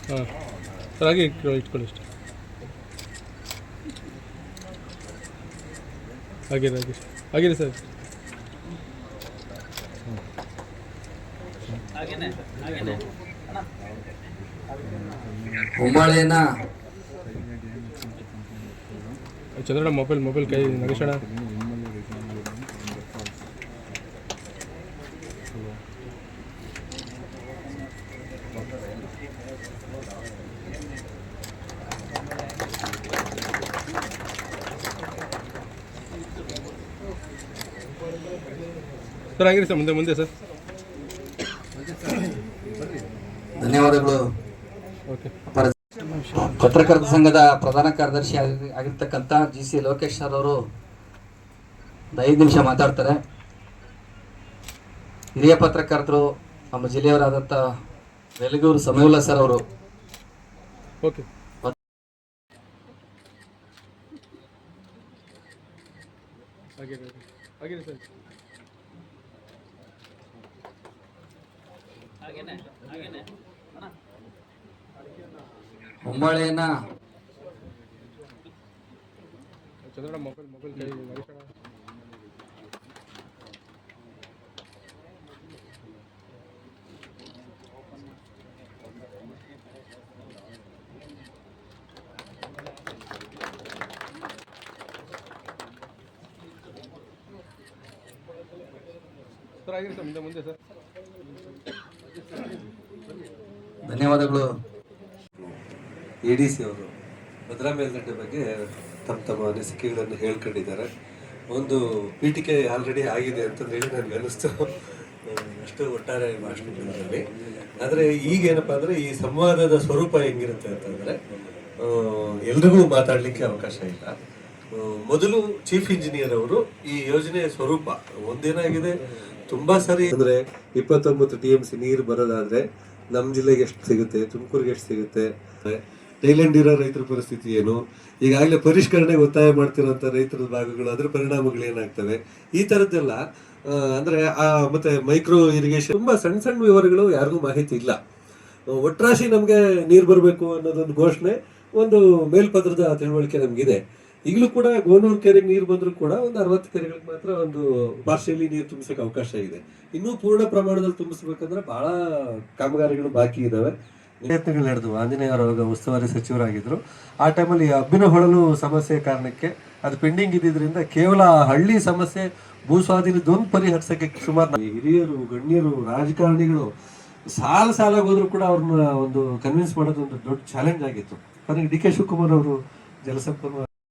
ಹಾಂ ಸರ್ ಹಾಗೆ ಇಟ್ಕೊಳ್ಳಿ ಇಷ್ಟ ಆಗಿದೆ ಸರ್ ಹೊಂಬಾಳೆನ ಚಂದ್ರಣ್ಣ ಮೊಬೈಲ್ ಕೈ ನಗೇಶಣ್ಣ ಸರ್ ಆಗಿದೆ ಸರ್ ಮುಂದೆ ಸರ್ ಧನ್ಯವಾದಗಳು. ಓಕೆ ಪತ್ರಕರ್ತ ಸಂಘದ ಪ್ರಧಾನ ಕಾರ್ಯದರ್ಶಿ ಆಗಿರ್ತಕ್ಕಂಥ GC ಲೋಕೇಶ್ ಸರ್ ಅವರು 5 ನಿಮಿಷ ಮಾತಾಡ್ತಾರೆ. ಹಿರಿಯ ಪತ್ರಕರ್ತರು ನಮ್ಮ ಜಿಲ್ಲೆಯವರಾದಂಥ ವೆಲಗೂರು ಸಮೀವುಲ್ಲಾ ಸರ್ ಅವರು ಓಕೆ ಆಗಿದೆ ಸರ್ ಹೊಂಬಾಳೆನ ಚಂದ್ರಣ್ಣ ಮೊಬೈಲ್ ಕೈ ನಗೇಶಣ್ಣ ಸರ್ ಆಗಿದೆ ಸರ್ ಮುಂದೆ ಸರ್ ಧನ್ಯವಾದಗಳು. ADC ಅವರು ಭದ್ರಾ ಮೇಲ್ದಂಡೆ ಬಗ್ಗೆ ತಮ್ಮ ಅನಿಸಿಕೆಗಳನ್ನು ಹೇಳ್ಕೊಂಡಿದ್ದಾರೆ. ಒಂದು ಪೀಠಿಕೆ ಆಲ್ರೆಡಿ ಆಗಿದೆ ಅಂತಂದೇಳಿ ನನಗೆ ಅನ್ನಿಸ್ತು ಅಷ್ಟು ಒಟ್ಟಾರೆ ಭಾಷಣಗಳಲ್ಲಿ. ಆದರೆ ಈಗೇನಪ್ಪ ಅಂದರೆ ಈ ಸಂವಾದದ ಸ್ವರೂಪ ಹೆಂಗಿರುತ್ತೆ ಅಂತಂದರೆ ಎಲ್ರಿಗೂ ಮಾತಾಡಲಿಕ್ಕೆ ಅವಕಾಶ ಇಲ್ಲ. ಮೊದಲು ಚೀಫ್ ಇಂಜಿನಿಯರ್ ಅವರು ಈ ಯೋಜನೆಯ ಸ್ವರೂಪ ಒಂದೇನಾಗಿದೆ, ತುಂಬ ಸರಿ ಅಂದರೆ 29 TMC ನೀರು ಬರೋದಾದರೆ ನಮ್ಮ ಜಿಲ್ಲೆಗೆ ಎಷ್ಟು ಸಿಗುತ್ತೆ, ತುಮಕೂರಿಗೆ ಎಷ್ಟು ಸಿಗುತ್ತೆ, ಥೈಲ್ಯಾಂಡ್ ಇರೋ ರೈತರ ಪರಿಸ್ಥಿತಿ ಏನು, ಈಗಾಗಲೇ ಪರಿಷ್ಕರಣೆಗೆ ಒತ್ತಾಯ ಮಾಡ್ತಿರೋಂಥ ರೈತರ ಭಾಗಗಳು, ಅದರ ಪರಿಣಾಮಗಳು ಏನಾಗ್ತವೆ, ಈ ಥರದ್ದೆಲ್ಲ ಅಂದರೆ ಮತ್ತೆ ಮೈಕ್ರೋ ಇರಿಗೇಷನ್ ತುಂಬ ಸಣ್ಣ ವಿವರಗಳು ಯಾರಿಗೂ ಮಾಹಿತಿ ಇಲ್ಲ. ಒಟ್ರಾಶಿ ನಮಗೆ ನೀರು ಬರಬೇಕು ಅನ್ನೋದೊಂದು ಘೋಷಣೆ, ಒಂದು ಮೇಲ್ಪದ್ರದ ತಿಳುವಳಿಕೆ ನಮಗಿದೆ. ಈಗಲೂ ಕೂಡ ಗೋನೂರು ಕೆರೆಗೆ ನೀರು ಬಂದರೂ ಕೂಡ ಒಂದು 60 ಕೆರೆಗಳಿಗೆ ಮಾತ್ರ ಒಂದು ಪಾರ್ಷಿಯಲಿ ನೀರು ತುಂಬಿಸೋಕೆ ಅವಕಾಶ ಇದೆ. ಇನ್ನೂ ಪೂರ್ಣ ಪ್ರಮಾಣದಲ್ಲಿ ತುಂಬಿಸ್ಬೇಕಂದ್ರೆ ಬಹಳ ಕಾಮಗಾರಿಗಳು ಬಾಕಿ ಇದ್ದಾವೆ. ಪ್ರಯತ್ನಗಳು ನಡೆದು ಆಂಜನೇಯರ ಉಸ್ತುವಾರಿ ಸಚಿವರಾಗಿದ್ದರು. ಆ ಟೈಮಲ್ಲಿ ಅಬ್ಬಿನ ಹೊಳಲು ಸಮಸ್ಯೆ ಕಾರಣಕ್ಕೆ ಅದು ಪೆಂಡಿಂಗ್ ಇದ್ದಿದ್ದರಿಂದ ಕೇವಲ ಹಳ್ಳಿ ಸಮಸ್ಯೆ ಭೂಸ್ವಾಧೀನದೊಂದು ಪರಿಹರಿಸೋಕ್ಕೆ ಸುಮಾರು ಹಿರಿಯರು, ಗಣ್ಯರು, ರಾಜಕಾರಣಿಗಳು ಸಾಲಾಗಿ ಹೋದ್ರು ಕೂಡ ಅವ್ರನ್ನ ಒಂದು ಕನ್ವಿನ್ಸ್ ಮಾಡೋದು ಒಂದು ದೊಡ್ಡ ಚಾಲೆಂಜ್ ಆಗಿತ್ತು. ಕೊನೆಗೆ DK ಶಿವಕುಮಾರ್ ಅವರು ಜಲಸಂಪನ್ಮೂಲ